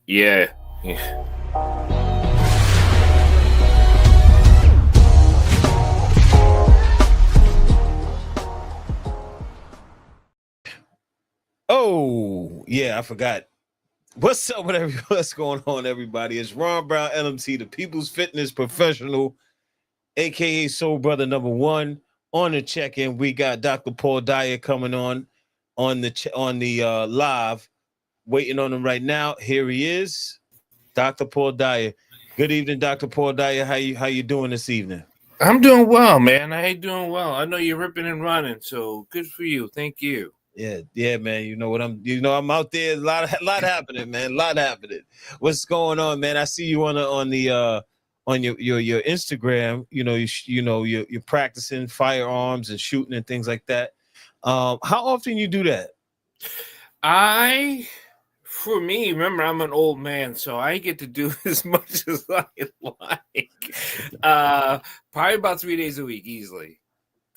Yeah. Yeah. Oh, yeah, I forgot. What's up with what's going on, everybody? It's Ron Brown, LMT, the People's Fitness Professional, aka Soul Brother number one. On the check-in, we got Dr. Paul Dyer coming on the live, waiting on him right now. Here he is, Dr. Paul Dyer. Good evening, Dr. Paul Dyer. How you doing this evening? I'm doing well, man. I ain't doing well. I know you're ripping and running, so good for you. Thank you. Yeah, man. You know what I'm out there. A lot happening, man. A lot happening. What's going on, man? I see you on your Instagram. You're practicing firearms and shooting and things like that. How often you do that? For me, remember, I'm an old man, so I get to do as much as I like. Probably about 3 days a week, easily.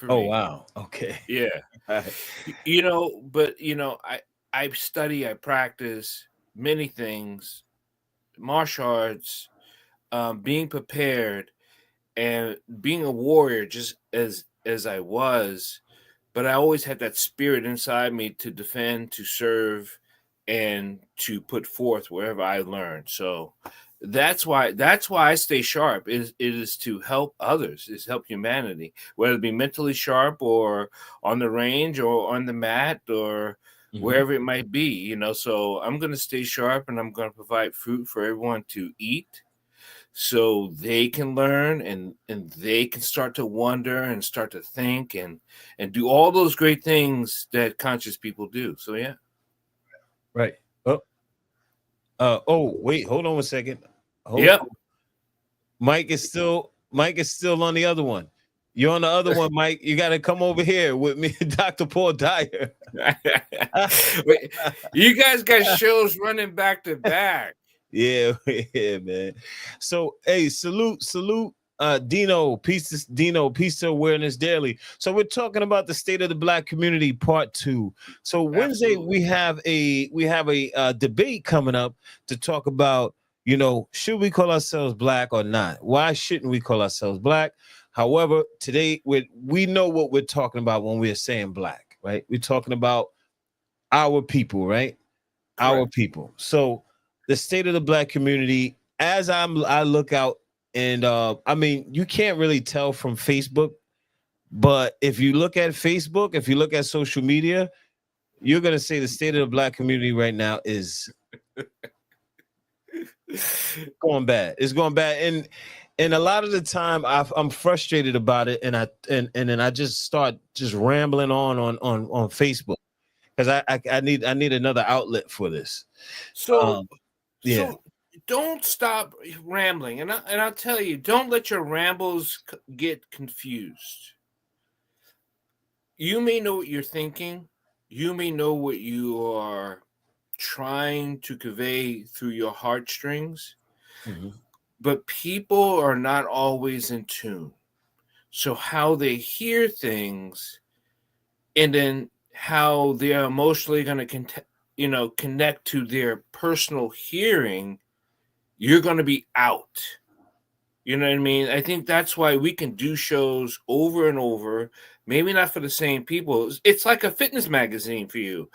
Oh, wow. Okay. Yeah. Right. I study, I practice many things, martial arts, being prepared, and being a warrior, just as I was. But I always had that spirit inside me to defend, to serve, and to put forth wherever I learned. So that's why I stay sharp. It is to help others, is help humanity, whether it be mentally sharp or on the range or on the mat or wherever it might be. So I'm going to stay sharp, and I'm going to provide fruit for everyone to eat, so they can learn and they can start to wonder and start to think and do all those great things that conscious people do. So yeah. Right. Wait, hold on a second. Yep. Mike is still on the other one. You're on the other one, Mike. You got to come over here with me, Dr. Paul Dyer. You guys got shows running back to back. Yeah, man. So, hey, salute, Dino, peace to Awareness Daily. So we're talking about the state of the Black community, part 2. So Wednesday we have a debate coming up to talk about, should we call ourselves Black or not? Why shouldn't we call ourselves Black? However, today we know what we're talking about when we're saying Black, right? We're talking about our people, right? Correct. Our people. So the state of the Black community, as I look out, and I mean, you can't really tell from Facebook, but if you look at Facebook, if you look at social media, you're gonna say the state of the Black community right now is going bad. It's going bad, and a lot of the time I'm frustrated about it, and then I just start rambling on Facebook because I need another outlet for this. So don't stop rambling, and I'll tell you, don't let your rambles get confused. You may know what you're thinking. You may know what you are trying to convey through your heartstrings, but people are not always in tune. So how they hear things, and then how they're emotionally going to connect to their personal hearing, you're going to be out. You know what I mean? I think that's why we can do shows over and over, maybe not for the same people. It's like a fitness magazine for you.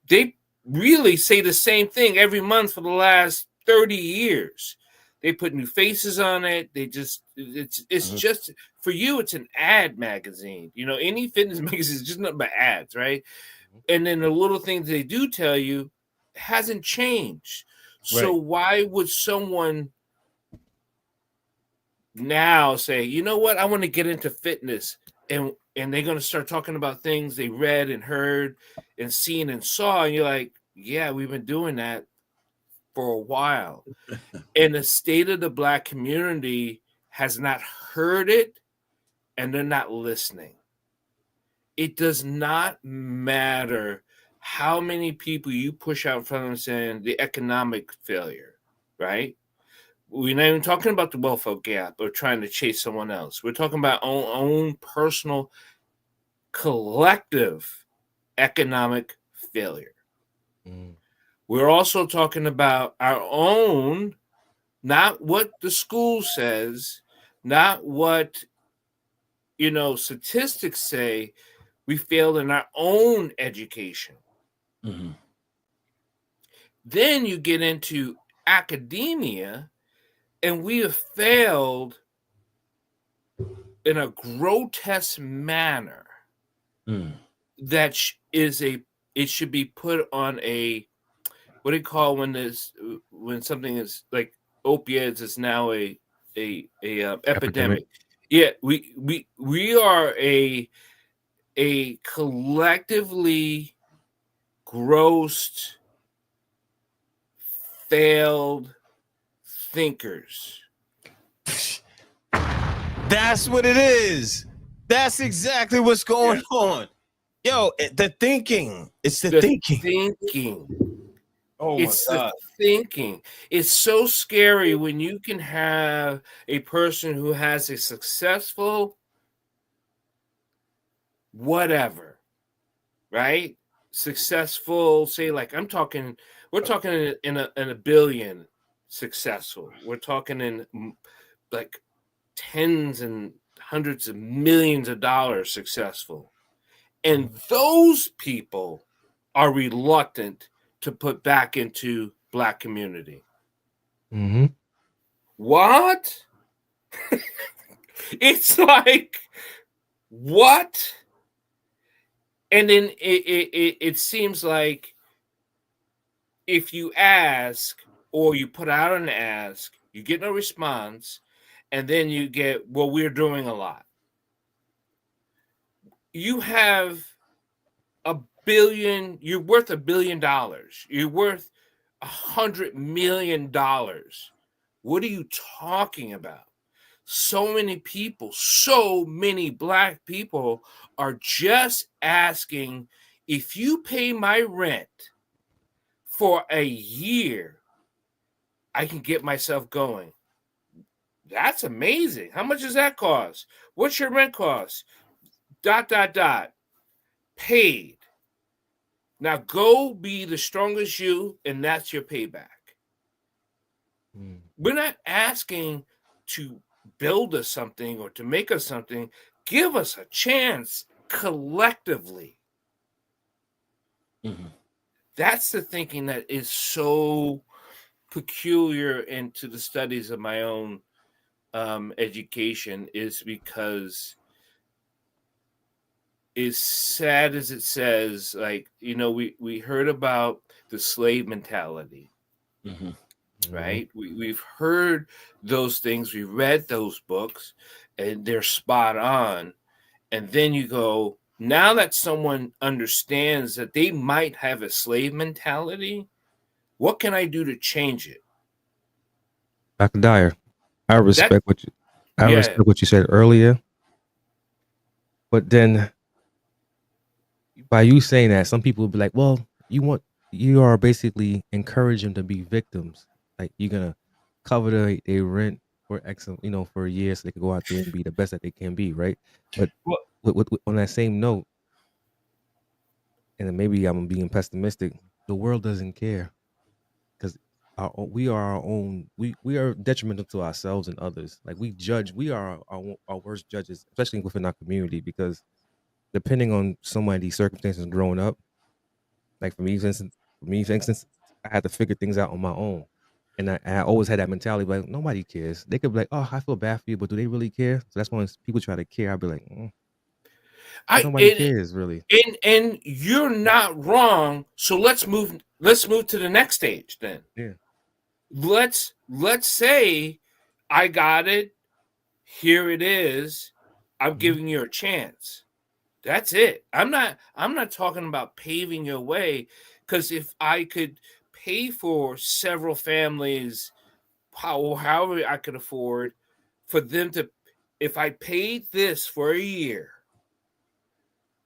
They really say the same thing every month for the last 30 years. They put new faces on it. It's just, for you, it's an ad magazine. Any fitness magazine is just nothing but ads, right? And then the little things they do tell you hasn't changed. So why would someone now say, you know what, I want to get into fitness, and they're going to start talking about things they read and heard and seen and saw, and you're like, yeah, we've been doing that for a while. And the state of the Black community has not heard it, and they're not listening. It does not matter how many people you push out in front of them saying the economic failure, right? We're not even talking about the welfare gap or trying to chase someone else. We're talking about own personal, collective economic failure. We're also talking about our own, not what the school says, not what, statistics say. We failed in our own education. Mm-hmm. Then you get into academia, and we have failed in a grotesque manner Mm. that it should be put on a, what do you call when something is like opiates is now a Epidemic. epidemic. Yeah, we are a collectively grossed, failed thinkers. That's what it is. That's exactly what's going on. Yo, the thinking. It's the thinking. Thinking. Oh my It's God. the thinking. It's so scary when you can have a person who has a successful whatever, right? Successful, say like we're talking in a billion successful. We're talking in like tens and hundreds of millions of dollars successful. And those people are reluctant to put back into Black community. Mm-hmm. What? It's like, what? And then it seems like if you ask or you put out an ask, you get no response, and then you get, well, we're doing a lot. You have you're worth $1 billion. You're worth $100 million. What are you talking about? So many people, so many Black people are just asking, if you pay my rent for a year, I can get myself going. That's amazing. How much does that cost? What's your rent cost? ... Paid. Now go be the strongest you, and that's your payback. Mm. We're not asking to build us something or to make us something. Give us a chance collectively. Mm-hmm. That's the thinking that is so peculiar into the studies of my own education, is because, as sad as it says, like, we heard about the slave mentality. Mm-hmm. Right? We've heard those things, we read those books, and they're spot on. And then you go, now that someone understands that they might have a slave mentality, what can I do to change it? Dr. Dyer, I respect Yeah. what you said earlier, but then by you saying that, some people will be like, well, you are basically encouraging them to be victims. Like, you're gonna cover their rent for for a year, so they can go out there and be the best that they can be, right? But Well, on that same note, and then maybe I'm being pessimistic, the world doesn't care, because we are our own. We are detrimental to ourselves and others. Like, we are our worst judges, especially within our community, because depending on somebody's circumstances growing up, like for instance, I had to figure things out on my own. And I always had that mentality, like, nobody cares. They could be like, oh, I feel bad for you, but do they really care? So that's when people try to care. I'd be like, but I nobody cares, really. and you're not wrong. So let's move to the next stage then. Yeah. Let's say I got it. Here it is. I'm giving you a chance. That's it. I'm not talking about paving your way, because if I could pay for several families, however I could afford, for them to, if I paid this for a year,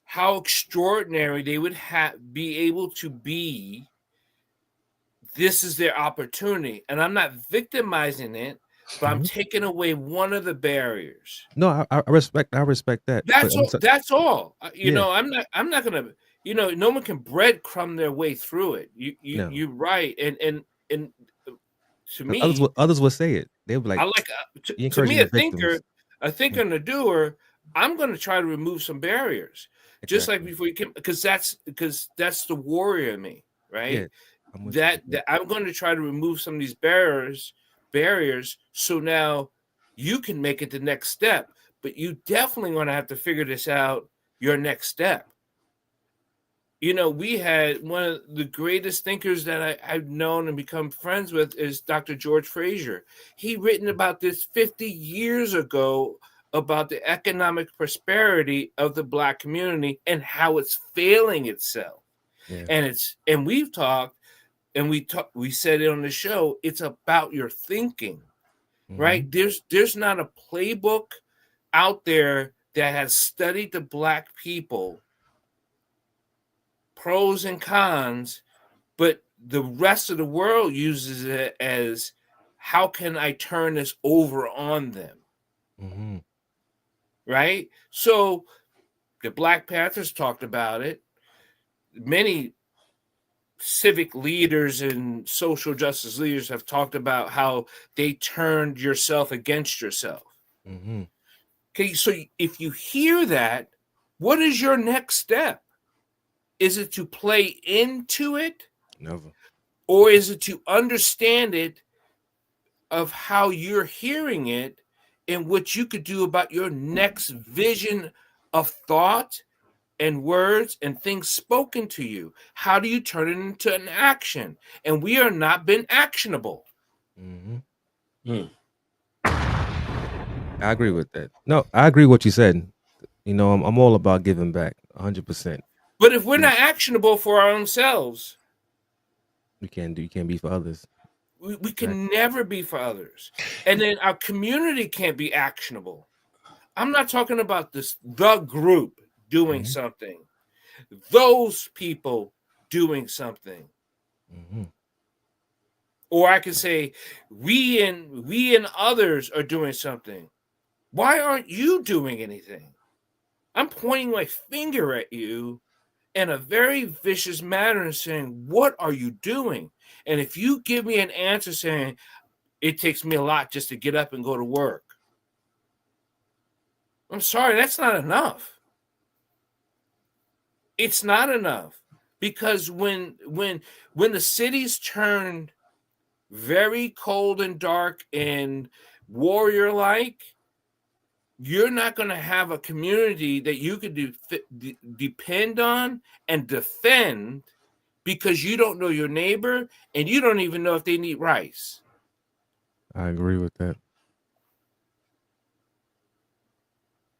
how extraordinary they would be able to be. This is their opportunity, and I'm not victimizing it, but I'm taking away one of the barriers. No, I respect that. That's all. That's all. Yeah. I'm not gonna no one can breadcrumb their way through it. No, You're right, and to 'cause me, others will say it. They'll be I like, like "You to encouraging me the victims." a Mm, thinker and a doer. I'm going to try to remove some barriers, just like exactly. before you can, because that's the warrior in me, Yeah, right? I'm with you That, with that. I'm going to try to remove some of these barriers, so now you can make it the next step. But you definitely want to have to figure this out. Your next step. We had one of the greatest thinkers that I've known and become friends with is Dr. George Fraser. He written about this 50 years ago about the economic prosperity of the Black community and how it's failing itself. Yeah. And we've talked and we said it on the show. It's about your thinking, Hmm. right? There's not a playbook out there that has studied the Black people, pros and cons, but the rest of the world uses it as, how can I turn this over on them? Hmm. Right? So the Black Panthers talked about it. Many civic leaders and social justice leaders have talked about how they turned yourself against yourself. Hmm. Okay, so if you hear that, what is your next step? Is it to play into it, Never. or is it to understand it, of how you're hearing it, and what you could do about your next vision of thought and words and things spoken to you? How do you turn it into an action? And we are not been actionable. Hmm. Mm. I agree with that. No, I agree with what you said. I'm all about giving back 100%. But if we're You know, not actionable for our own selves, you can't be for others. we Exactly. can never be for others. And then our community can't be actionable. I'm not talking about the group doing Hmm. something, those people doing something. Hmm. Or I can say, we and others are doing something. Why aren't you doing anything? I'm pointing my finger at you in a very vicious manner and saying, what are you doing? And if you give me an answer saying, it takes me a lot just to get up and go to work, I'm sorry, that's not enough. It's not enough. Because when the cities turned very cold and dark and warrior like, you're not going to have a community that you could depend on and defend, because you don't know your neighbor and you don't even know if they need rice. I agree with that.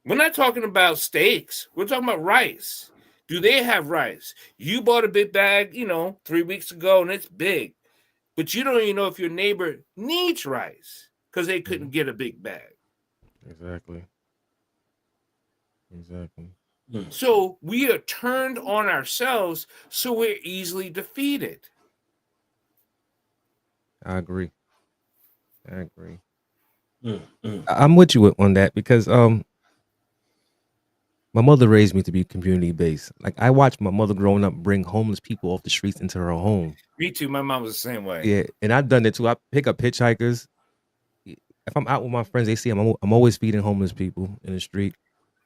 We're not talking about steaks. We're talking about rice. Do they have rice? You bought a big bag, 3 weeks ago, and it's big, but you don't even know if your neighbor needs rice because they couldn't Mhm. get a big bag. Exactly. Exactly. Mm. So we are turned on ourselves, so we're easily defeated. I agree. I agree. Mm. Mm. I'm with you on that because my mother raised me to be community based. Like I watched my mother growing up bring homeless people off the streets into her home. Me too. My mom was the same way. Yeah, and I've done it too. I pick up hitchhikers. If I'm out with my friends, they see I'm always feeding homeless people in the street,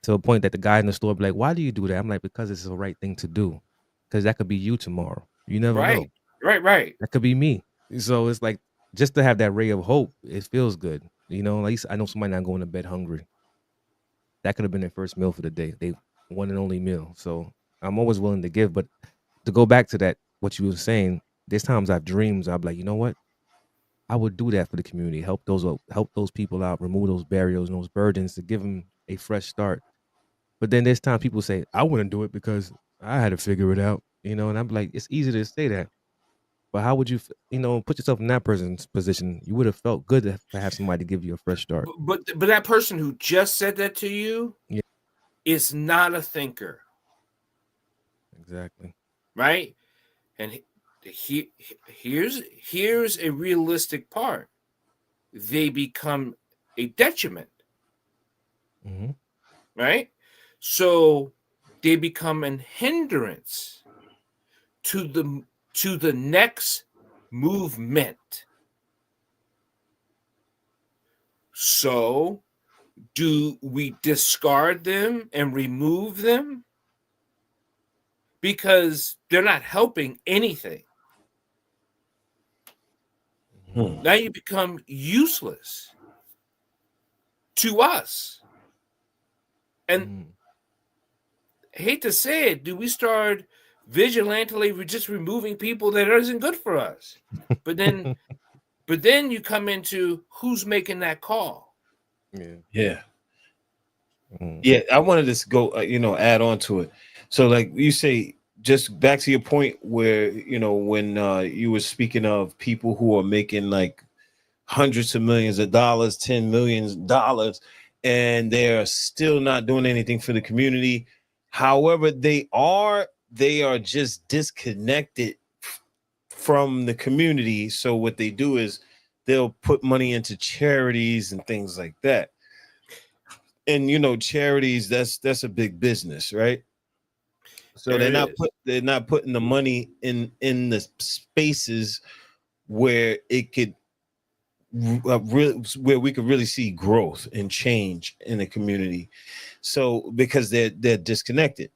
to a point that the guy in the store be like, "Why do you do that?" I'm like, "Because it's the right thing to do. Because that could be you tomorrow. You never Right, know. right. That could be me." So it's like, just to have that ray of hope, it feels good. At least I know somebody not going to bed hungry. That could have been their first meal for the day. They one and only meal. So I'm always willing to give. But to go back to that, what you were saying, there's times I've dreams. I'm like, you know what? I would do that for the community. Help those people out. Remove those barriers and those burdens to give them a fresh start. But then there's times people say, I wouldn't do it because I had to figure it out. And I'm like, it's easy to say that. But how would you, put yourself in that person's position? You would have felt good to have somebody give you a fresh start. But that person who just said that to you Yeah, is not a thinker, exactly. right? And here's a realistic part. They become a detriment, Hmm. right? So they become an hindrance to the next movement. So, do we discard them and remove them? Because they're not helping anything. Now you become useless to us. And I hate to say it, do we start vigilantly just removing people that isn't good for us? But then you come into who's making that call. Yeah. Yeah, I wanted to go, add on to it. So, like you say, just back to your point where, when you were speaking of people who are making like hundreds of millions of dollars, $10 million, and they're still not doing anything for the community. However, they are just disconnected from the community. So what they do is they'll put money into charities and things like that. And charities, that's a big business, right? So they're not putting the money in the spaces where it could where we could really see growth and change in the community. So because they're disconnected.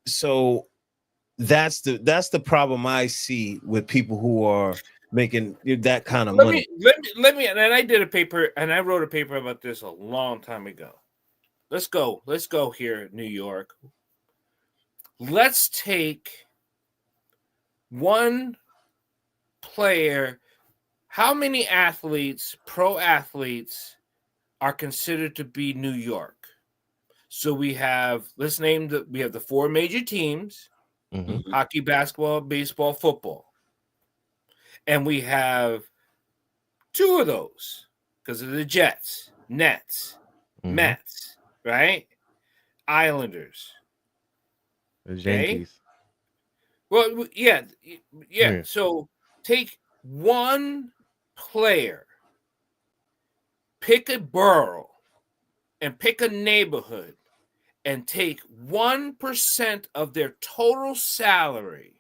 So that's the problem I see with people who are making that kind of money. Let me, and I did a paper, and I wrote a paper about this a long time ago. Let's go here, New York. Let's take one player. How many athletes, pro athletes, are considered to be New York? So we have, we have the four major teams: hockey, basketball, baseball, football. And we have two of those because of the Jets, Nets, Mets, right? Islanders. The Yankees. Well, yeah. So take one player, pick a borough, and pick a neighborhood, and take 1% of their total salary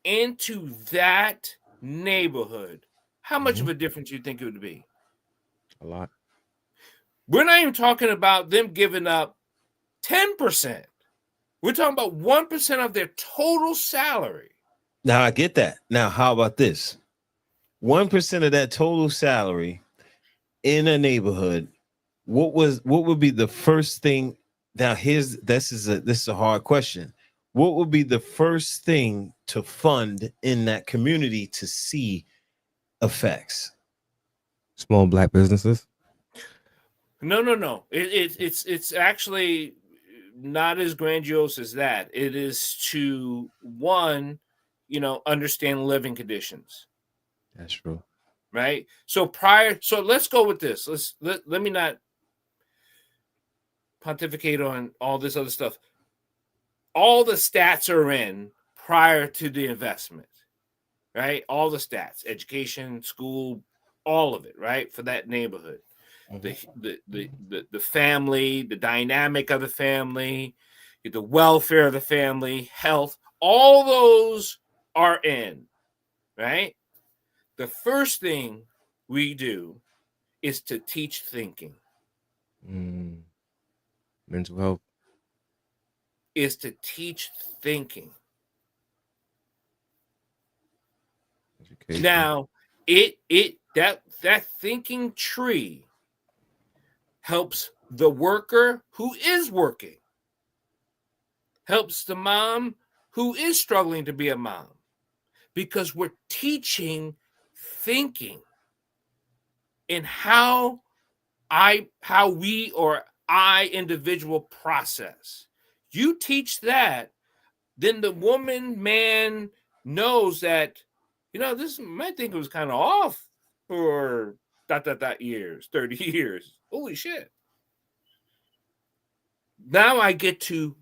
into that neighborhood. How much of a difference do you think it would be? A lot. We're not even talking about them giving up 10%. We're talking about 1% of their total salary. Now I get that. Now, how about this? 1% of that total salary in a neighborhood. What would be the first thing? Now, this is a hard question. What would be the first thing to fund in that community to see effects? Small Black businesses. No. It's actually not as grandiose as that. It is to understand living conditions. That's true. Right. So let's go with this. Let me not pontificate on all this other stuff. All the stats are in prior to the investment, right? All the stats, education, school, all of it, right? For that neighborhood. The family, the dynamic of the family, the welfare of the family, health, all those are in, right? The first thing we do is to teach thinking. Mental health. Is to teach thinking. Education. Now, that thinking tree helps the worker who is working, helps the mom who is struggling to be a mom, because we're teaching thinking in how we or I individual process. You teach that, then the woman, man knows that, this my thinking was kind of off for years, 30 years. Holy shit. Now I get to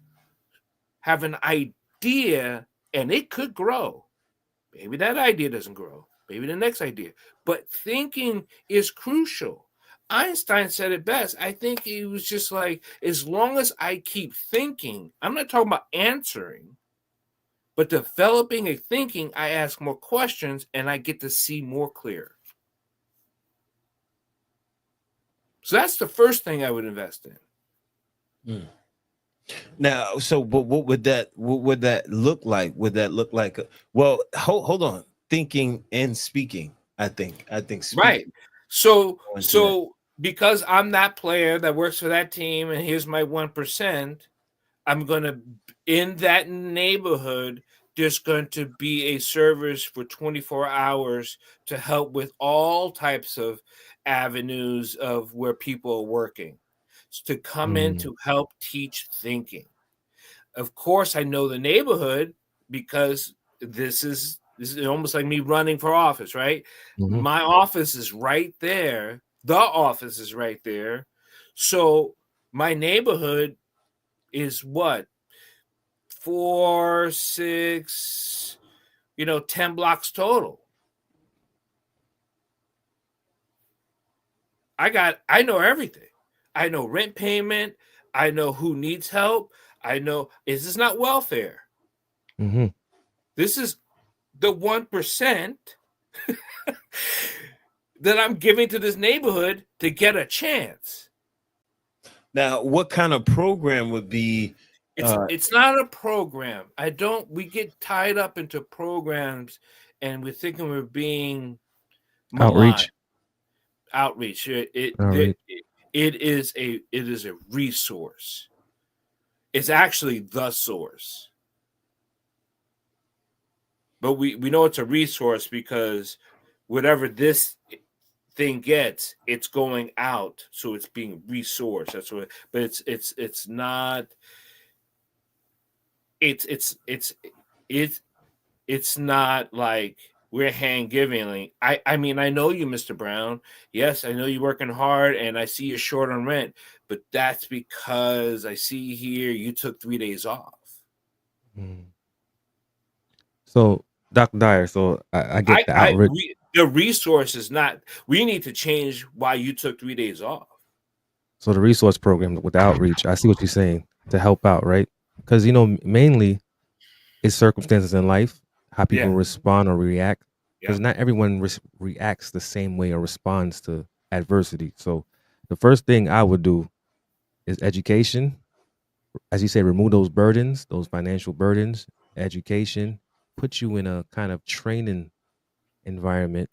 have an idea, and it could grow. Maybe that idea doesn't grow. Maybe the next idea. But thinking is crucial. Einstein said it best. I think he was just like, as long as I keep thinking, I'm not talking about answering, but developing a thinking, I ask more questions and I get to see more clear. So that's the first thing I would invest in. Now, so but what would that look like? Would that look like well, hold on. Thinking and speaking. I think speaking. Right. So because I'm that player that works for that team and here's my 1%, I'm going to, in that neighborhood, there's going to be a service for 24 hours to help with all types of avenues of where people are working, to come in to help teach thinking. Of course, I know the neighborhood because this is almost like me running for office, right? My office is right there. The office is right there. So my neighborhood is what? 4, 6, 10 blocks total. I know everything. I know rent payment. I know who needs help. I know, is this not welfare? This is the 1% that I'm giving to this neighborhood to get a chance. Now, what kind of program would be? It's not a program. We get tied up into programs and we're thinking we're being maligned. Outreach. It is a resource. It's actually the source. But we know it's a resource because whatever this thing gets, it's going out, so it's being resourced. That's what. But it's not. It's not like we're hand giving. I mean, I know you, Mr. Brown. Yes, I know you're working hard, and I see you're short on rent. But that's because I see here you took 3 days off. So, Dr. Dyer, so I get the outreach. The resource is not. We need to change why you took 3 days off. So the resource program with the outreach, I see what you're saying, to help out, right? Because mainly it's circumstances in life, how people respond or react. Because not everyone reacts the same way or responds to adversity. So the first thing I would do is education. As you say, remove those burdens, those financial burdens. Education, put you in a kind of training environment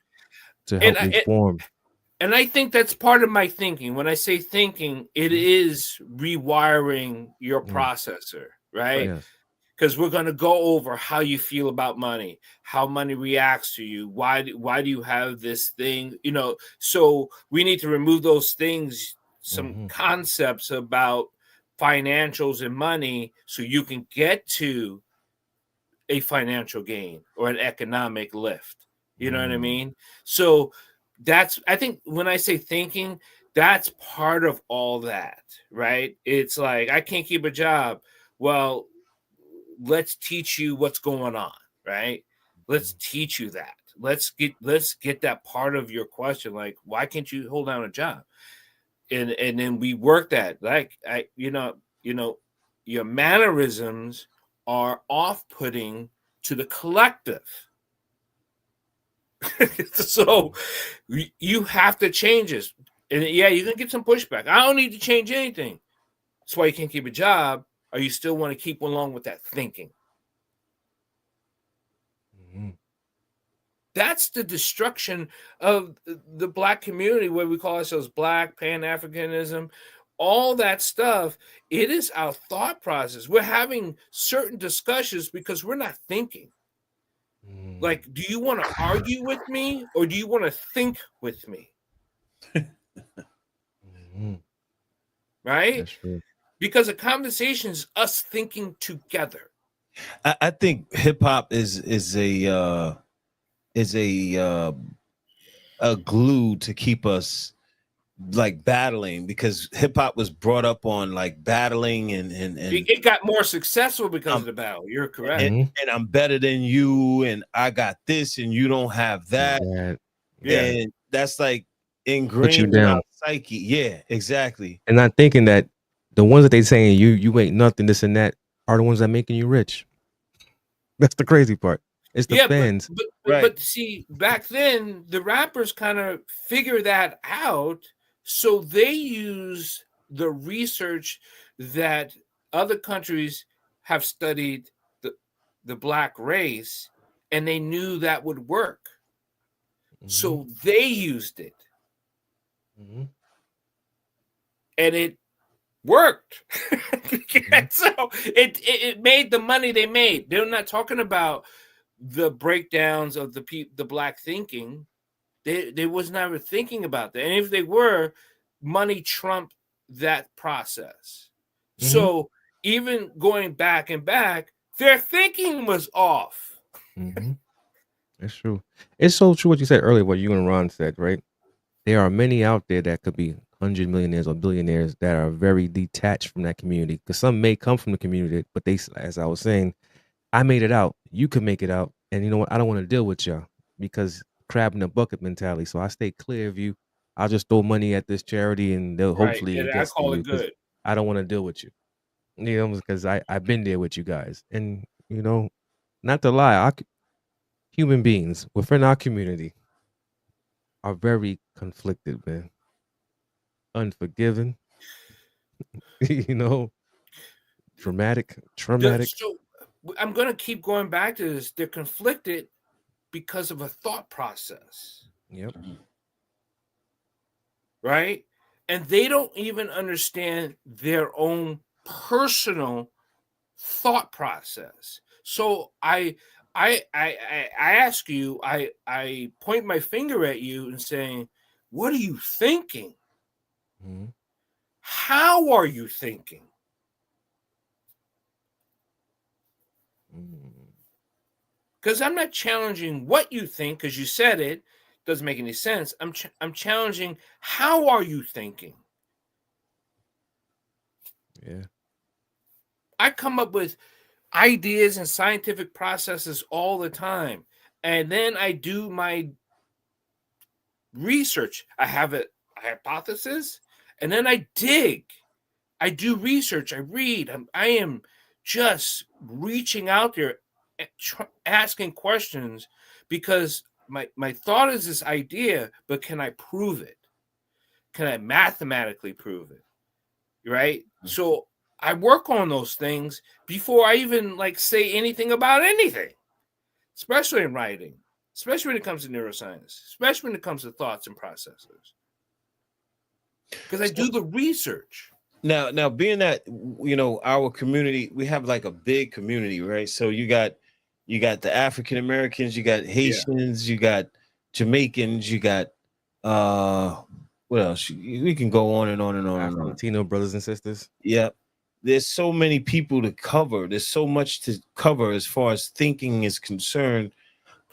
to help reform. And I think that's part of my thinking. When I say thinking, it is rewiring your processor, right? Because we're going to go over how you feel about money, how money reacts to you. Why do you have this thing? So we need to remove those things, some concepts about financials and money, so you can get to a financial gain or an economic lift. You know what I mean? So I think when I say thinking, that's part of all that, right? It's like, I can't keep a job. Well, let's teach you what's going on, right? Let's teach you that. Let's get that part of your question, like, why can't you hold down a job? And then we work that, like, your mannerisms are off-putting to the collective. So you have to change this. And you can get some pushback. I don't need to change anything. That's why you can't keep a job, or you still want to keep along with that thinking. That's the destruction of the Black community, where we call ourselves Black, Pan-Africanism, all that stuff. It is our thought process. We're having certain discussions because we're not thinking. Like, do you want to argue with me, or do you want to think with me? Right? Because a conversation is us thinking together. I think hip hop is a glue to keep us like battling, because hip hop was brought up on like battling and it got more successful because of the battle. You're correct. And I'm better than you, and I got this and you don't have that. Yeah. And that's like, ingrained in down. our psyche. Yeah, exactly. And not thinking that the ones that they saying you ain't nothing, this and that, are the ones that making you rich. That's the crazy part. It's the Yeah, but fans. but but, Right. but see, back then the rappers kind of figure that out, so they use the research that other countries have studied the black race, and they knew that would work, so they used it, Mhm. and it worked. Mhm. So it made the money they made. They're not talking about the breakdowns of the black thinking. They was never thinking about that, and if they were, money trumped that process. Mhm. So even going back and back, their thinking was off. Mhm. That's true. It's so true what you said earlier, what you and Ron said, right? There are many out there that could be 100 millionaires or billionaires that are very detached from that community. Because some may come from the community, but they, as I was saying, I made it out. You could make it out, and you know what? I don't want to deal with y'all because crab in the bucket mentality. So I stay clear of you. I'll just throw money at this charity, and they'll Right, hopefully it and I gets to call you it because good. I don't want to deal with you. You know, because I've been there with you guys, and you know, not to lie, human beings within our community are very conflicted, man. Unforgiving, you know, traumatic. So I'm going to keep going back to this. They're conflicted because of a thought process, Yep. right? And they don't even understand their own personal thought process. So I ask you, I point my finger at you and saying, what are you thinking? Mm-hmm. How are you thinking? Mm-hmm. Because I'm not challenging what you think, because you said it doesn't make any sense. I'm challenging, how are you thinking? Yeah. I come up with ideas and scientific processes all the time, and then I do my research. I have a hypothesis, and then I dig. I do research. I read. I am just reaching out there, asking questions, because my thought is this idea, but can I prove it? Can I mathematically prove it? Right. So I work on those things before I even like say anything about anything, especially in writing, especially when it comes to neuroscience, especially when it comes to thoughts and processes, because I So do the research. now being that our community, we have like a big community, right? So you got the African Americans, you got Yeah. Haitians, you got Jamaicans, you got uh what else? We can go on and on and on and on. Latino brothers and sisters. Yeah. There's so many people to cover. There's so much to cover as far as thinking is concerned.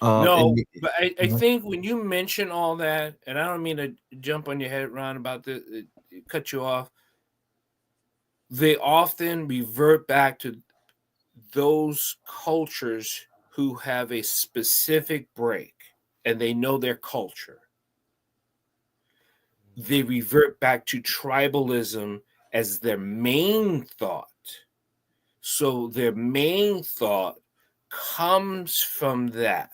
No, And but I think when you mention all that, and I don't mean to jump on your head, Ron, about the cut you off, they often revert back to those cultures who have a specific break and they know their culture. They revert back to tribalism as their main thought. So their main thought comes from that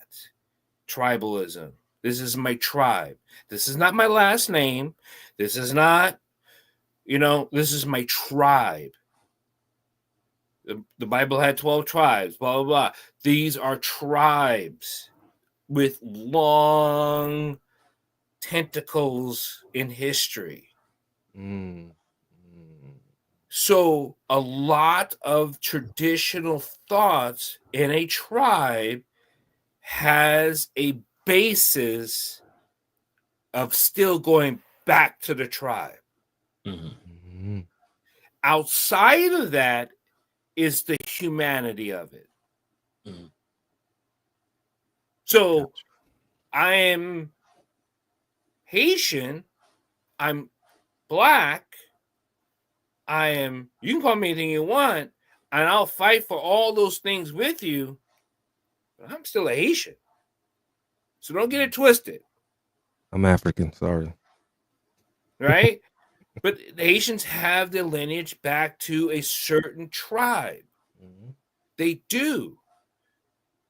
tribalism. This is my tribe. This is not my last name. This is not, this is my tribe. The Bible had 12 tribes, blah, blah, blah. These are tribes with long tentacles in history. Mm. So a lot of traditional thoughts in a tribe has a basis of still going back to the tribe. Mm-hmm. Outside of that is the humanity of it. Mhm. So I am Haitian, I'm black, you can call me anything you want, and I'll fight for all those things with you, but I'm still a Haitian. So don't get it twisted. I'm African. Sorry. right? But the Haitians have their lineage back to a certain tribe. Mhm. They do.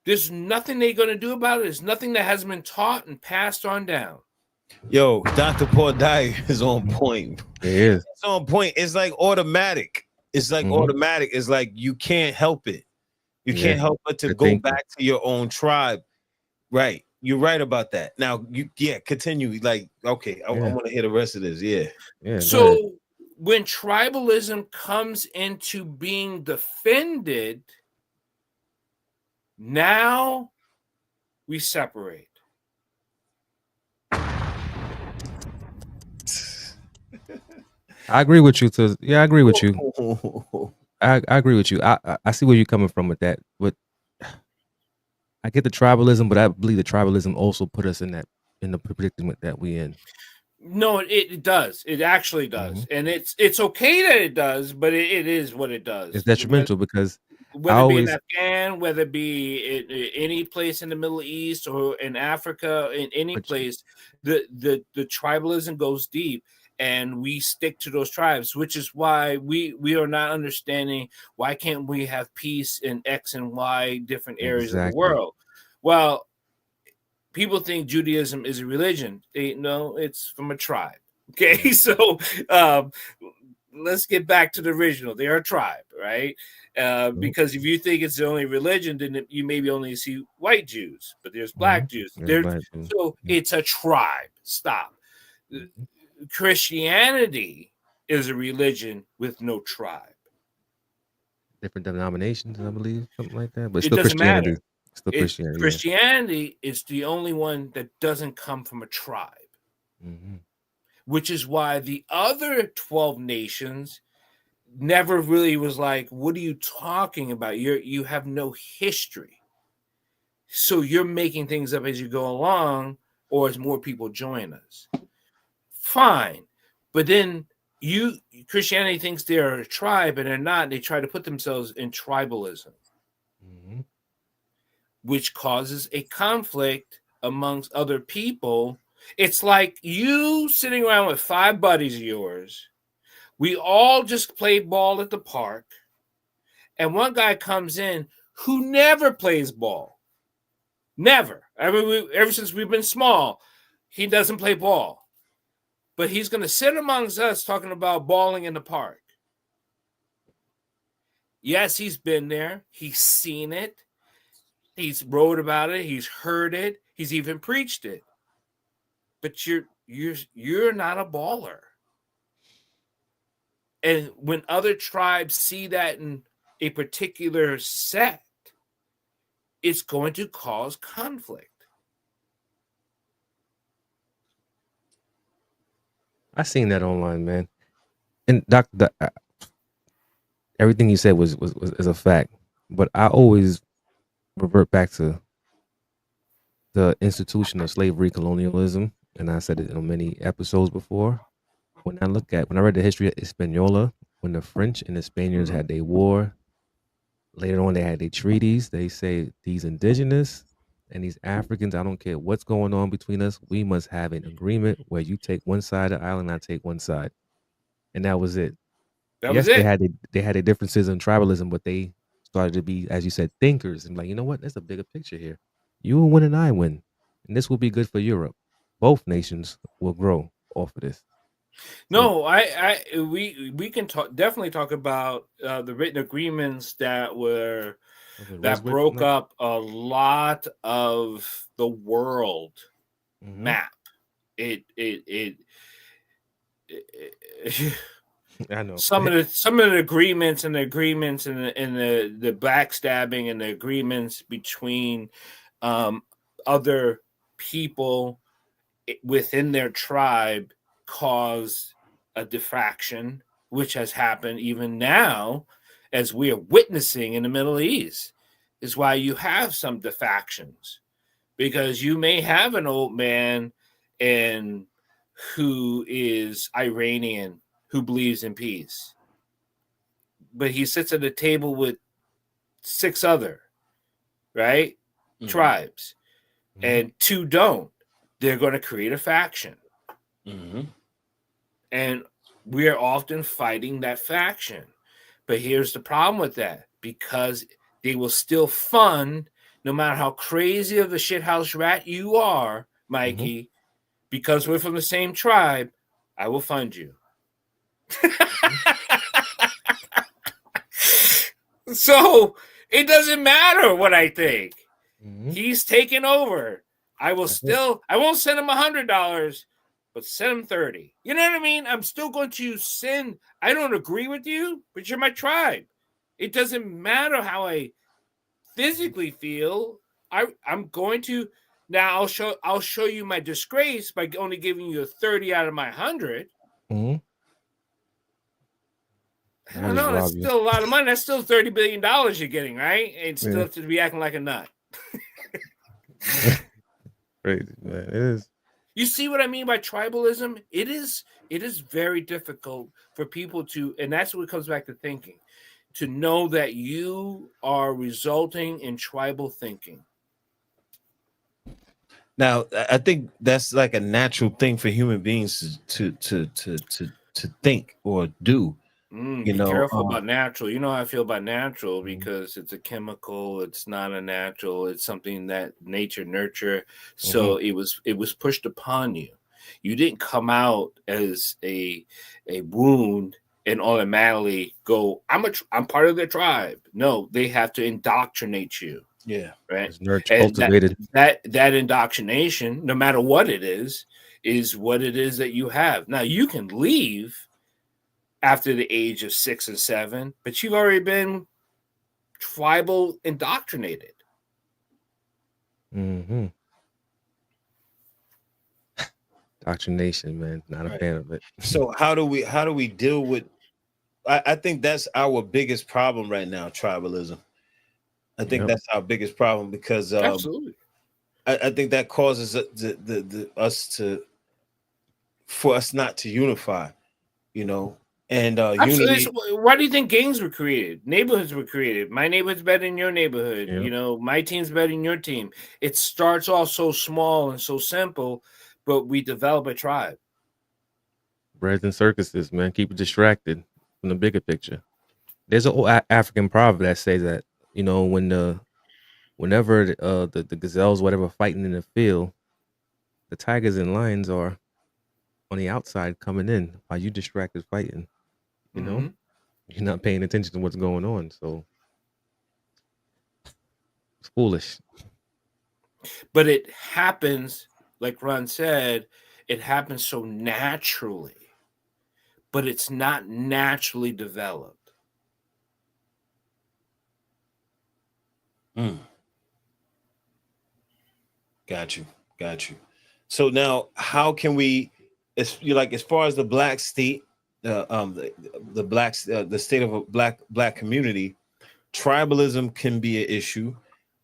There's nothing they're going to do about it. There's nothing that hasn't been taught and passed on down. Yo, Dr. Paul Dyer is on point. It is. It's on point. It's like automatic. It's like Mhm. automatic. It's like you can't help it. You Yeah. can't help but to They're go thinking. back to your own tribe. Right. You're right about that. Now, continue. Like, okay, I Yeah. want to hear the rest of this. Yeah. Yeah. Go ahead. So when tribalism comes into being defended, now we separate. I agree with you. I agree with you. I agree with you. I see where you're coming from with that, but I get the tribalism, but I believe the tribalism also put us in the predicament that we in. No, it does. It actually does, and it's okay that it does, but it is what it does. It's detrimental because whether it be in Afghan, whether it be in any place in the Middle East or in Africa, in any place, the tribalism goes deep, and we stick to those tribes, which is why we are not understanding why can't we have peace in X and Y different areas of the world. Well, people think Judaism is a religion. No, it's from a tribe. Okay, so let's get back to the original. They're a tribe, right? Because if you think it's the only religion, then you maybe only see white Jews, but there's black Jews. So it's a tribe. Stop. Christianity is a religion with no tribe. Different denominations, I believe, something like that. But it still doesn't Christianity. matter. Still Christianity. Christianity is the only one that doesn't come from a tribe. Which is why the other 12 nations never really was like, what are you talking about? You have no history. So you're making things up as you go along, or as more people join us. Fine. But then Christianity thinks they're a tribe, and they're not. They try to put themselves in tribalism, which causes a conflict amongst other people. It's like you sitting around with 5 buddies of yours. We all just play ball at the park. And one guy comes in who never plays ball. Never. Ever since we've been small, he doesn't play ball. But he's going to sit amongst us talking about balling in the park. Yes, he's been there. He's seen it. He's wrote about it. He's heard it. He's even preached it. But you're not a baller. And when other tribes see that in a particular sect, it's going to cause conflict. I seen that online, man. And Doctor, everything you said was a fact. But I always revert back to the institution of slavery, colonialism, and I said it in many episodes before. When I read the history of Hispaniola, when the French and the Spaniards had their war, later on they had their treaties. They say these indigenous and these Africans, I don't care what's going on between us, we must have an agreement where you take one side of the island, I take one side, and that was it. They had their differences in tribalism, but they started to be, as you said, thinkers and like, you know what? There's a bigger picture here. You will win and I win, and this will be good for Europe. Both nations will grow off of this. No, we can definitely talk about the written agreements that broke up a lot of the world map. It I know some of the agreements and the backstabbing and the agreements between other people within their tribe cause a diffraction, which has happened even now as we are witnessing in the Middle East. Is why you have some defactions, because you may have an old man who is Iranian who believes in peace, but he sits at a table with 6 other tribes, and 2 don't. They're going to create a faction. And we're often fighting that faction. But here's the problem with that, because they will still fund, no matter how crazy of a shithouse rat you are, Mikey, because we're from the same tribe, I will fund you. So it doesn't matter what I think. He's taking over. I won't send him $100, but send him 30. You know what I mean? I'm still going to send. I don't agree with you, but you're my tribe. It doesn't matter how I physically feel. I'm going to now. I'll show you my disgrace by only giving you a 30 out of my 100. I don't know. That's still a lot of money. That's still $30 billion you're getting, right? And still to be acting like a nut. Crazy, man. It is. You see what I mean by tribalism? It is very difficult for people to, and that's what comes back to thinking, to know that you are resulting in tribal thinking. Now, I think that's like a natural thing for human beings to think or do. Be careful about natural. You know how I feel about natural, because it's a chemical. It's not a natural. It's something that nature nurture. So it was pushed upon you. You didn't come out as a wound and automatically go, I'm part of their tribe. No, they have to indoctrinate you. Yeah, right. Cultivated. That indoctrination, no matter what it is what it is that you have. Now you can leave after the age of 6 and 7, but you've already been tribal indoctrinated. Indoctrination, man. Not a fan of it. So how do we deal with? I think that's our biggest problem right now. Tribalism. I think that's our biggest problem, because absolutely, I think that causes for us not to unify, and unity. Why do you think gangs were created? Neighborhoods were created. My neighborhood's better than your neighborhood. My team's better than your team. It starts off so small and so simple, but we develop a tribe. Breads and circuses, man. Keep it distracted from the bigger picture. There's an old African proverb that says that, whenever the gazelles, whatever, fighting in the field, the tigers and lions are on the outside coming in while you distracted fighting. You're not paying attention to what's going on, so it's foolish. But it happens, like Ron said, it happens so naturally, but it's not naturally developed. Got you. So now, how can we, as far as the black state, the state of a black community, tribalism can be an issue.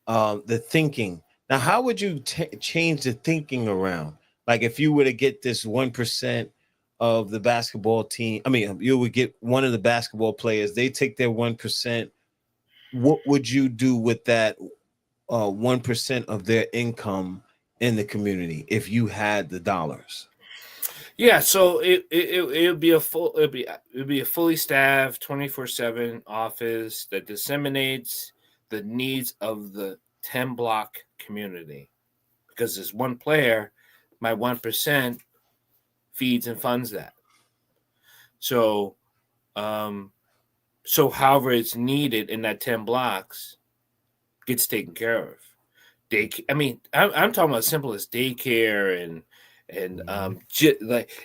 The thinking. Now, how would you change the thinking around? Like, if you were to get this 1% of the basketball team, you would get one of the basketball players. They take their 1%. What would you do with that 1% of their income in the community if you had the dollars? Yeah, so it would be a fully staffed 24/7 office that disseminates the needs of the 10 block community, because there's one player, my 1% feeds and funds that. So however it's needed in that 10 blocks gets taken care of. I'm talking about simple as daycare and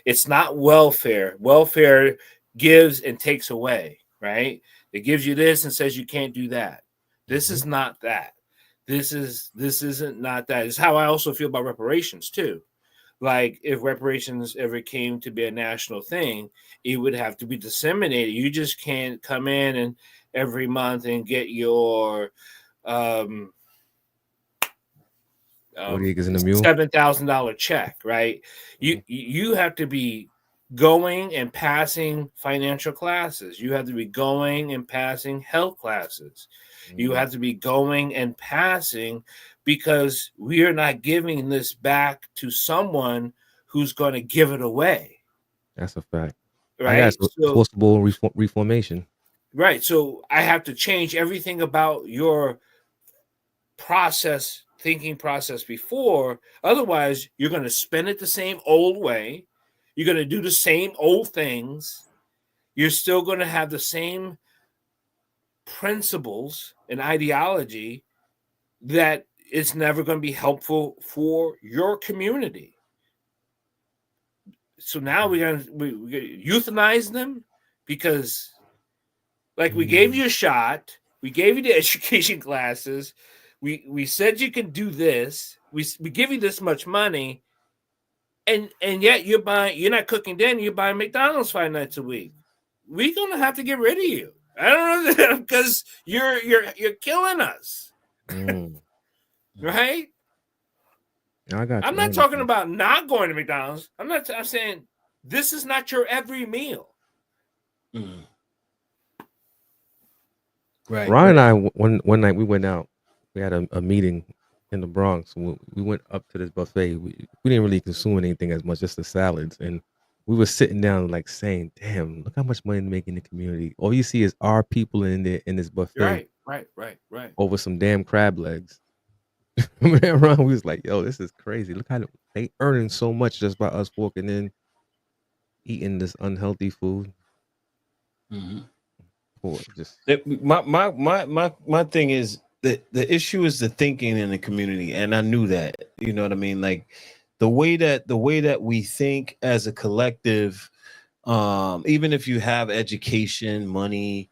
it's not welfare. Welfare gives and takes away, right? It gives you this and says you can't do that. This is not that. This isn't not that. It's how I also feel about reparations too. Like, if reparations ever came to be a national thing, it would have to be disseminated. You just can't come in and every month and get your $7,000 check, right? You have to be going and passing financial classes. You have to be going and passing health classes. You have to be going and passing, because we are not giving this back to someone who's going to give it away. That's a fact. I got right? So forcible reformation. right, so I have to change everything about your thinking process before. Otherwise, you're going to spin it the same old way. You're going to do the same old things. You're still going to have the same principles and ideology that is never going to be helpful for your community. So now we're going to euthanize them because, like, we gave you a shot, we gave you the education classes, we said you can do this, we give you this much money, and yet you're not cooking dinner, you're buying McDonald's 5 nights a week. We're gonna have to get rid of you. I don't know, because you're killing us. Right? I got you. I'm not talking about not going to McDonald's. I'm saying this is not your every meal. Right. Ryan and I, one night we went out. We had a meeting in the Bronx. We went up to this buffet. We didn't really consume anything as much, just the salads. And we were sitting down like saying, damn, look how much money they make in the community. All you see is our people in this buffet. Right. Over some damn crab legs. Man, Ron, we was like, yo, this is crazy. Look how they earning so much just by us walking in, eating this unhealthy food. My thing is the issue is the thinking in the community, and I knew that. You know what I mean? Like the way that we think as a collective, even if you have education, money,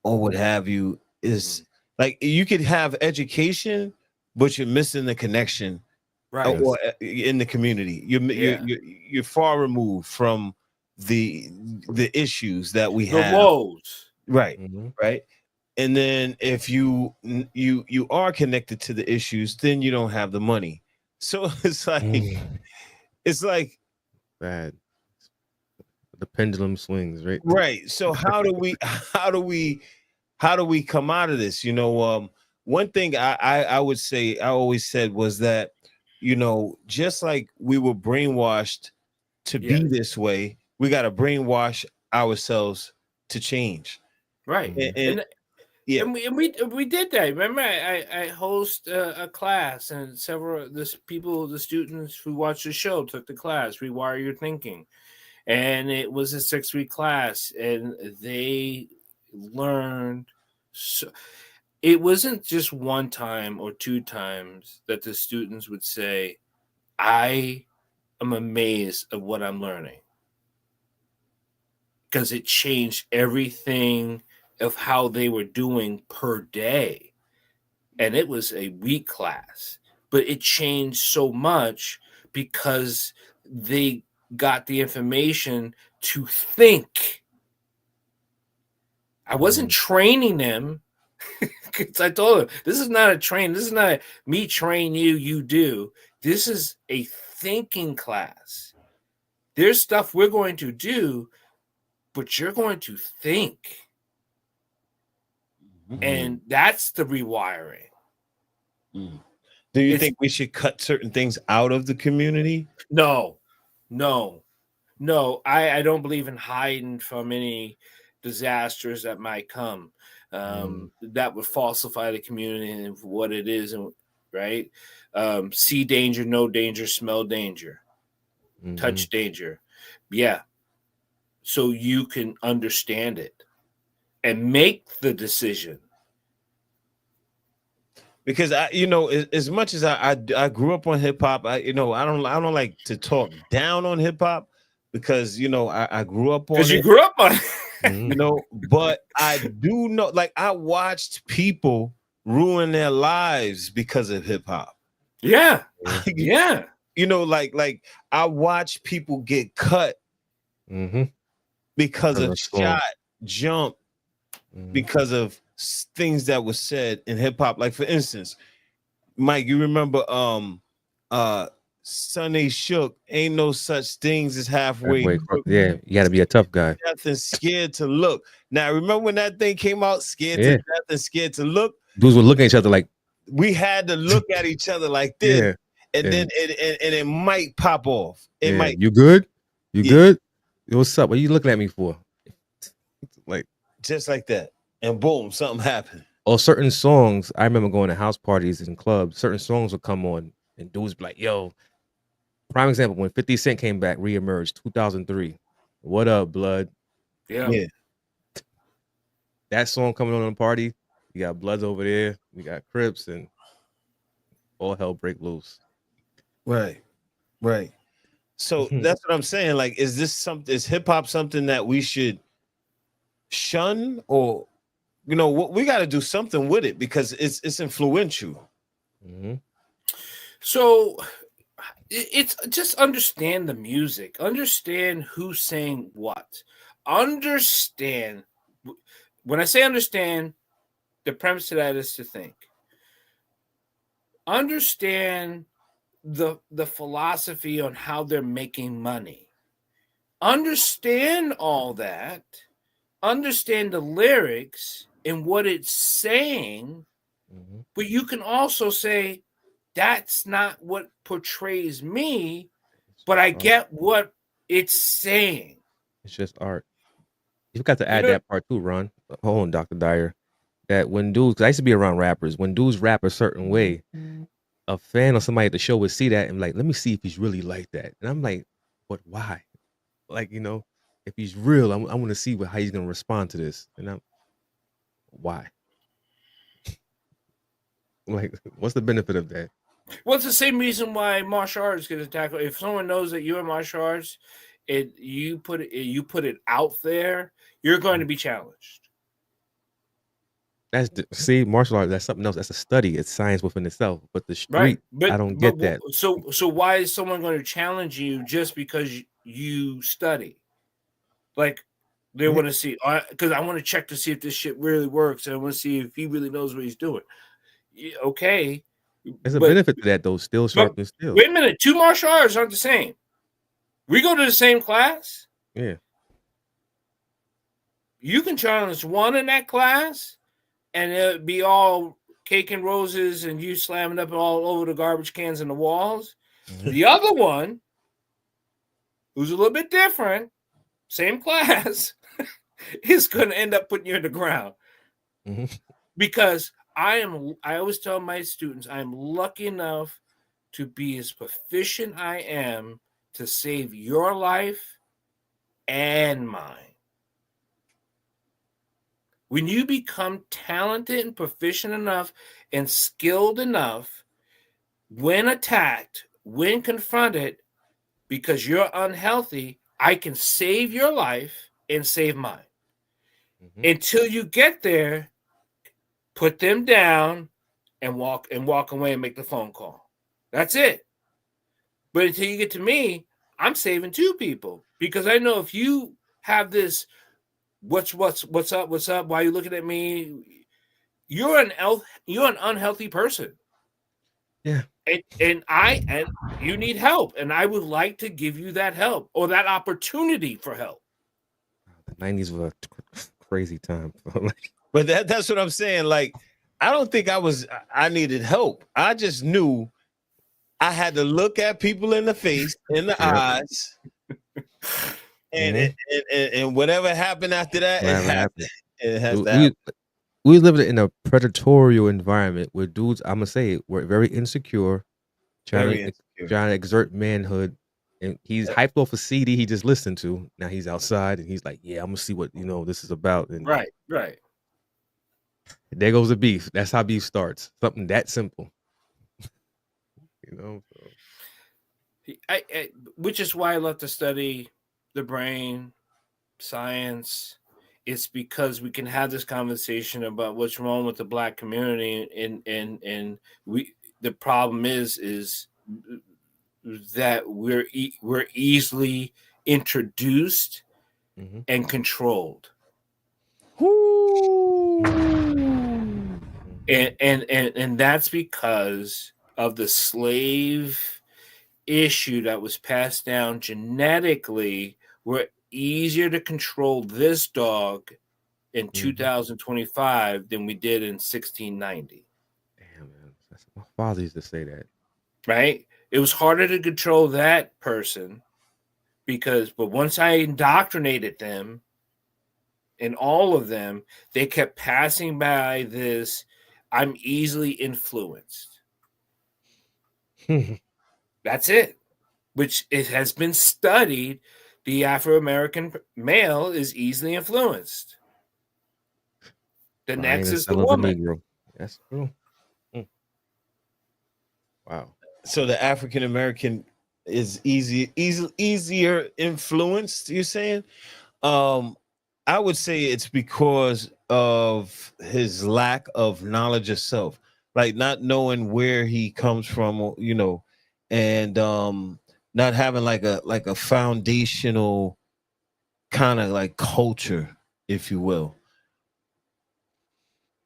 or what have you, is like you could have education, but you're missing the connection, right? Or in the community, you're far removed from the issues that we have. The woes. Right. Right. And then if you are connected to the issues, then you don't have the money. So it's like bad. The pendulum swings, right? Right. So how do we come out of this? You know, one thing I would say, I always said was that, you know, just like we were brainwashed to be this way, we got to brainwash ourselves to change. Right. And we did that. Remember, I host a class, and several the students who watched the show took the class, Rewire Your Thinking. And it was a 6-week class, and they learned. So it wasn't just one time or 2 times that the students would say, I am amazed at what I'm learning. Because it changed everything of how they were doing per day. And it was a week class, but it changed so much because they got the information to think. I wasn't training them, because I told them, this is not a train. This is not me train you, you do. This is a thinking class. There's stuff we're going to do, but you're going to think. And that's the rewiring. Do you think we should cut certain things out of the community? No. I don't believe in hiding from any disasters that might come. That would falsify the community and what it is, and right. See danger, know danger, smell danger, touch danger. Yeah. So you can understand it and make the decision. Because as much as I grew up on hip hop, I don't like to talk down on hip hop, because I grew up on it. Because you grew up on it. But I do know, like, I watched people ruin their lives because of hip hop. Yeah. Like I watched people get cut because of shot, jump, because of things that was said in hip hop. Like, for instance, Mike, you remember Sonny Shook, ain't no such things as halfway. Yeah, you got to be a tough guy. Death and scared to look. Now, remember when that thing came out, scared to death and scared to look? Dudes were looking at each other like, we had to look at each other like this, and then it might pop off. It might. You good? You good? What's up? What are you looking at me for? Like, just like that, and boom, something happened. or certain songs. I remember going to house parties and clubs. Certain songs would come on, and dudes be like, "Yo." Prime example: when 50 Cent came back, reemerged, 2003. What up, blood? Yeah. Yeah, That song coming on the party. You got Bloods over there. We got Crips, and all hell break loose. right. So that's what I'm saying. Like, is this something? Is hip hop something that we should shun, or what we got to do something with it because it's influential. Mm-hmm. So it's just understand the music, understand who's saying what, understand. When I say understand, the premise to that is to think. Understand the philosophy on how they're making money. Understand all that. Understand the lyrics and what it's saying, Mm-hmm. but you can also say that's not what portrays me, but I get what it's saying. It's just art. You got to You add know, that part too, Ron. Hold on, Dr. Dyer. That when dudes, 'cause I used to be around rappers, when dudes rap a certain way, a fan or somebody at the show would see that and like, let me see if he's really like that. And I'm like, but why? Like, if he's real, I want to see how he's gonna respond to this. And I'm why? Like, what's the benefit of that? well, it's the same reason why martial arts get attacked. If someone knows that you're in martial arts, you put it out there, you're going to be challenged. See, martial arts, that's something else. That's a study. It's science within itself. But the Right. street, I But don't but get that. so why is someone going to challenge you just because you study? Like they want to see because I want to check to see if this shit really works, and I want to see if he really knows what he's doing. Okay, There's a but benefit to that though. Still but sharp and still. wait a minute, two martial arts aren't the same. We go to the same class. Yeah. You can challenge one in that class, and it'll be all cake and roses, and you slamming up all over the garbage cans and the walls. Mm-hmm. The other one, who's a little bit different, same class, is going to end up putting you in the ground. Mm-hmm. Because I always tell my students, I'm lucky enough to be as proficient I am to save your life and mine. When you become talented and proficient enough and skilled enough, when attacked, when confronted, because you're unhealthy, I can save your life and save mine. Mm-hmm. Until you get there, put them down and walk away and make the phone call. That's it. But until you get to me, I'm saving two people because I know if you have this, what's up, why are you looking at me? You're an unhealthy person. Yeah. And you need help, and I would like to give you that help or that opportunity for help. The 90s was a crazy time. But that's what I'm saying. Like, I don't think I needed help. I just knew I had to look at people in the face, in the eyes, and, and whatever happened after that, it has to happen. We lived in a predatory environment where dudes, I'm gonna say it, were very insecure, trying to exert manhood. And he's hyped off a CD he just listened to. Now he's outside and he's like, yeah, I'm gonna see what this is about. And Right. there goes the beef. That's how beef starts. Something that simple. So. Which is why I love to study the brain, science. It's because we can have this conversation about what's wrong with the Black community, and the problem is that we're easily introduced and controlled. And that's because of the slave issue that was passed down genetically. We're easier to control this dog in 2025 than we did in 1690. Damn, man. My father used to say that. Right? It was harder to control that person but once I indoctrinated them, and all of them, they kept passing by this, I'm easily influenced. That's it. Which it has been studied, the Afro-American male is easily influenced. The Buying next and is the selling the woman. Negro. That's true. Mm. Wow. So the African American is easier influenced, you're saying? Um, I would say it's because of his lack of knowledge of self, like not knowing where he comes from, and not having like a foundational kind of like culture, if you will.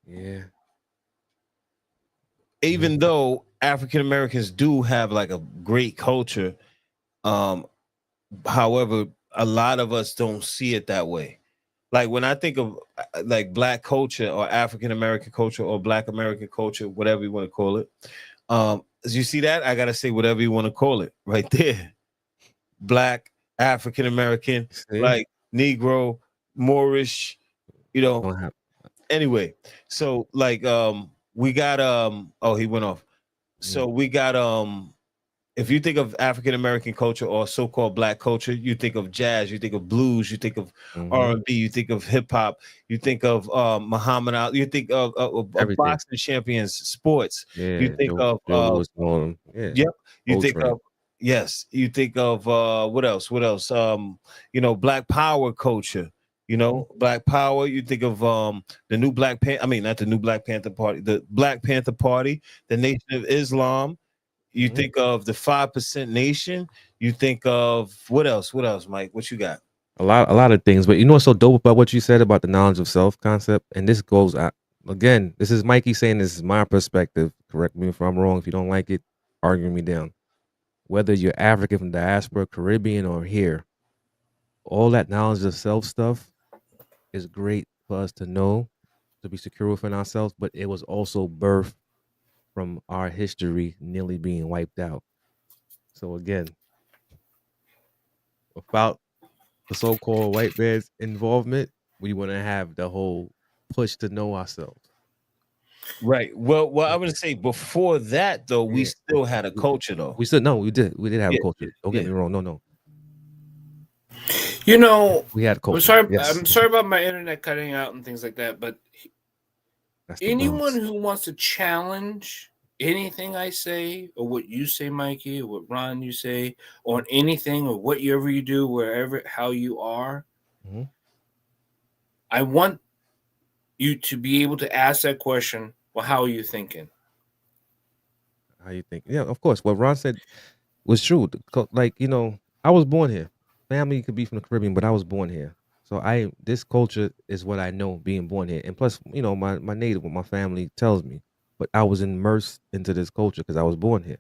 Yeah. Even though African Americans do have like a great culture, um, however, a lot of us don't see it that way. Like when I think of like black culture or African American culture or black American culture, whatever you want to call it. As you see that, I gotta say whatever you want to call it right there. Black, African American, See? like Negro, Moorish, you know. Don't have. Anyway, so like we got oh, he went off. Mm. So we got if you think of African American culture or so-called black culture, you think of jazz, you think of blues, you think of Mm-hmm. R&B, you think of hip hop, you think of Muhammad Ali, you think of Everything. boxing champions, sports, you Yeah. think of Joe Louis on. Yeah. yep, you think Coltrane. of yes, you think of what else? What else? Black power culture. Black power. You think of the new Black Panther. I mean, not the new Black Panther Party, the Black Panther Party, the Nation of Islam. You Mhm. think of the 5% Nation. You think of what else? What else, Mike? What you got? A lot of things, but you know what's so dope about what you said about the knowledge of self concept, and this goes out again. This is Mikey saying this is my perspective. Correct me if I'm wrong. If you don't like it, argue me down. Whether you're African from diaspora, Caribbean, or here, all that knowledge of self stuff is great for us to know to be secure within ourselves. But it was also birthed from our history nearly being wiped out. So again, without the so-called white man's involvement, we wouldn't have the whole push to know ourselves. Right. Well, I would say before that though, we Yeah, still had a culture though. we said no. We did have a Yeah, culture. Don't get yeah. me wrong. No. You know, We had I'm culture. sorry. Yes, I'm sorry about my internet cutting out and things like that. But that's the anyone Bronx. who wants to challenge anything I say, or what you say, Mikey, or what Ron you say, on anything, or whatever you do, wherever how you are, Hmm. I want you to be able to ask that question. Well, how are you thinking? How you think? Yeah, of course. What Ron said was true. Like I was born here. Family could be from the Caribbean, but I was born here. So this culture is what I know being born here. And plus, my native, what my family tells me. But I was immersed into this culture because I was born here.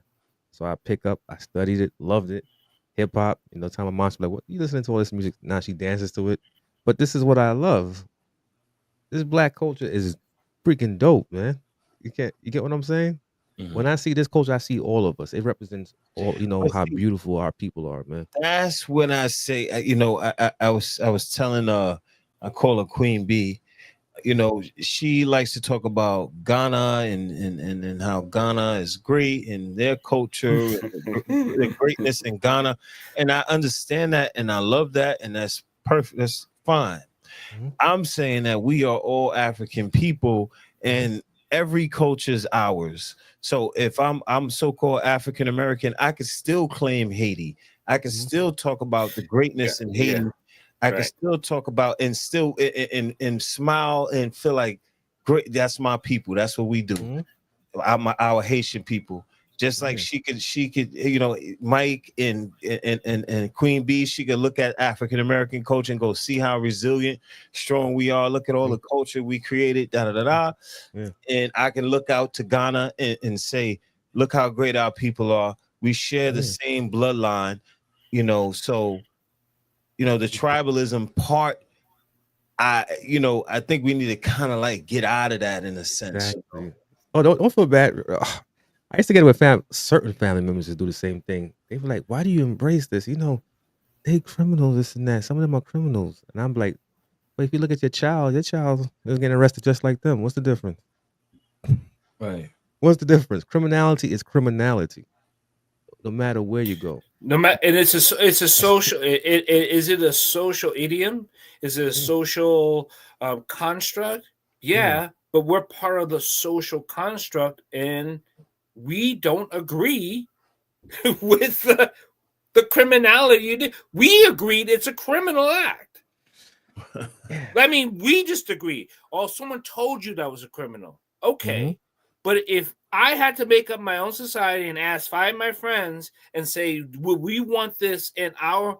So I studied it, loved it. Hip hop, time my mom's like, what you listening to all this music? Now she dances to it. But this is what I love. This black culture is freaking dope, man. You get what I'm saying? When Mhm. I see this culture, I see all of us. It represents all, But how see, beautiful our people are, man. that's when I say, I was telling I call her Queen B. She likes to talk about Ghana and how Ghana is great and their culture and the greatness in Ghana. And I understand that and I love that and that's perfect. That's fine. Mhm, I'm saying that we are all African people mhm, and every culture is ours. So if I'm so-called African American, I could still claim Haiti. I can mhm, still talk about the Yeah, greatness in yeah, Haiti. I can right. still talk about and still and smile and feel like great. That's my people. That's what we do. mhm. Our Haitian people. Just like Yeah, she could, Mike and Queen Bee, she could look at African American culture and go see how resilient, strong we are. Look at all mhm, the culture we created, da da da da. yeah, And I can look out to Ghana and say, look how great our people are. We share the yeah. same bloodline, so the tribalism part, I think we need to kind of like get out of that in a sense. Exactly. Oh, don't feel bad. Ugh. I used to get it with certain family members to do the same thing. They were like, "Why do you embrace this?" they criminals, this and that. Some of them are criminals. And I'm like, but if you look at your child is getting arrested just like them. What's the difference? Right. What's the difference? Criminality is criminality, no matter where you go. No matter, and it's a social. Is it a social idiom? Is it a social construct? Yeah, but we're part of the social construct, and we don't agree with the criminality. We agreed it's a criminal act. I mean, we just agreed. Oh, someone told you that was a criminal. Okay. But if I had to make up my own society and ask 5 of my friends and say, would we want this in our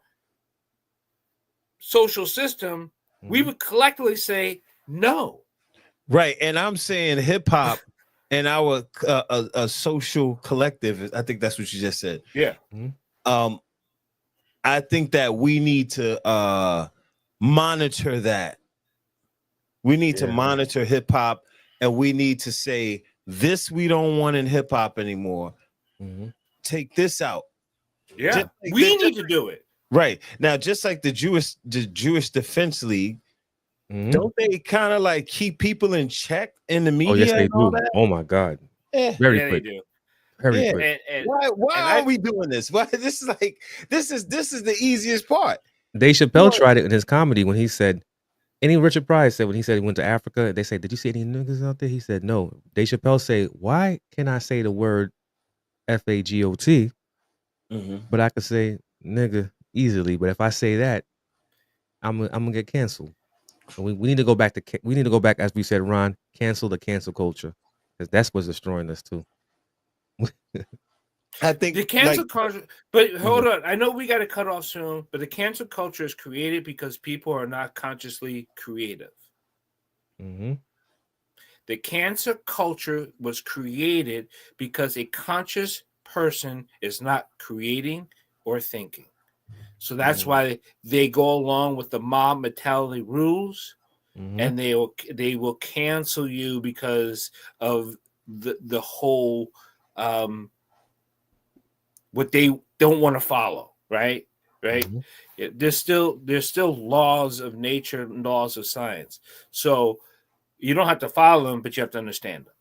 social system, we would collectively say no. Right. And I'm saying hip hop and our a social collective. I think that's what you just said. Yeah. I think that we need to monitor that. We need to monitor hip hop, and we need to say, this we don't want in hip hop anymore. Take this out. Yeah, we need to do it. Right. Now, just like the Jewish Defense League, don't they kind of like keep people in check in the media? Oh, yes, they and all do. that? Oh my God. Very quick. They do. Very quick. Why are we doing this? Why this is the easiest part. Dave Chappelle tried it in his comedy when he said, Richard Pryor said when he said he went to Africa, they said, did you see any niggas out there? He said, no. Dave Chappelle say, why can I say the word FAGOT, but I could say nigga easily. But if I say that, I'm gonna get canceled. So we need to go back as we said, Ron, cancel the cancel culture, because that's what's destroying us too. I think the cancel culture, but hold on. I know we got to cut off soon, but the cancel culture is created because people are not consciously creative. The cancel culture was created because a conscious person is not creating or thinking. So that's why they go along with the mob mentality rules, and they will cancel you because of the whole what they don't want to follow, right? There's still laws of nature and laws of science. So you don't have to follow them, but you have to understand them.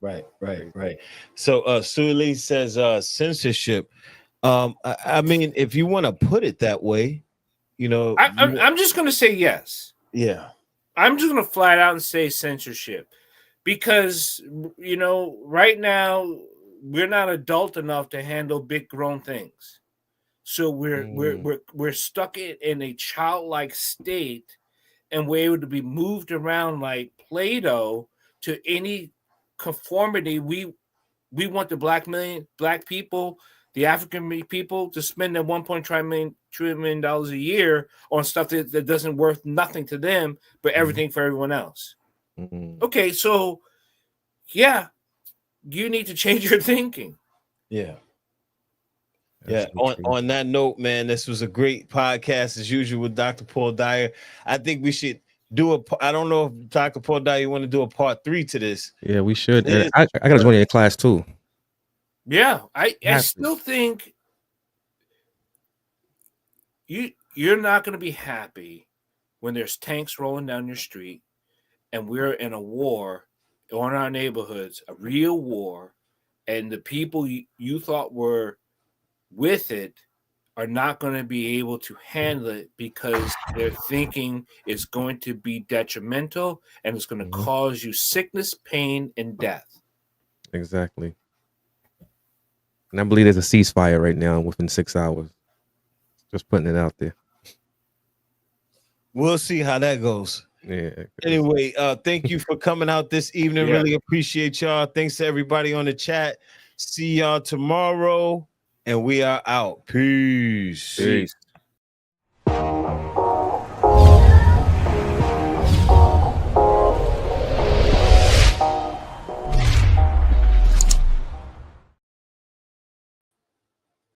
Right. So Suli says censorship. I mean, if you want to put it that way, I'm just going to say yes. Yeah. I'm just going to flat out and say censorship, because right now we're not adult enough to handle big grown things. So we're stuck in a childlike state, and we're able to be moved around like Play-Doh to any conformity. We want the black people, the African people, to spend that $1.3 trillion a year on stuff that doesn't worth nothing to them, but everything for everyone else. Okay, so yeah, you need to change your thinking. Yeah. On that note, man, this was a great podcast as usual with Dr. Paul Dyer. I think we should do I don't know if Dr. Paul Dyer, you want to do a part 3 to this. Yeah, we should. And I gotta join your class too. Yeah, I still think you're not going to be happy when there's tanks rolling down your street and we're in a war on our neighborhoods, a real war, and the people you thought were with it are not going to be able to handle it because their thinking is going to be detrimental and it's going to cause you sickness, pain, and death. Exactly. And I believe there's a ceasefire right now within 6 hours. Just putting it out there. We'll see how that goes. Yeah. Anyway, thank you for coming out this evening. Really appreciate y'all. Thanks to everybody on the chat. See y'all tomorrow. And we are out. Peace.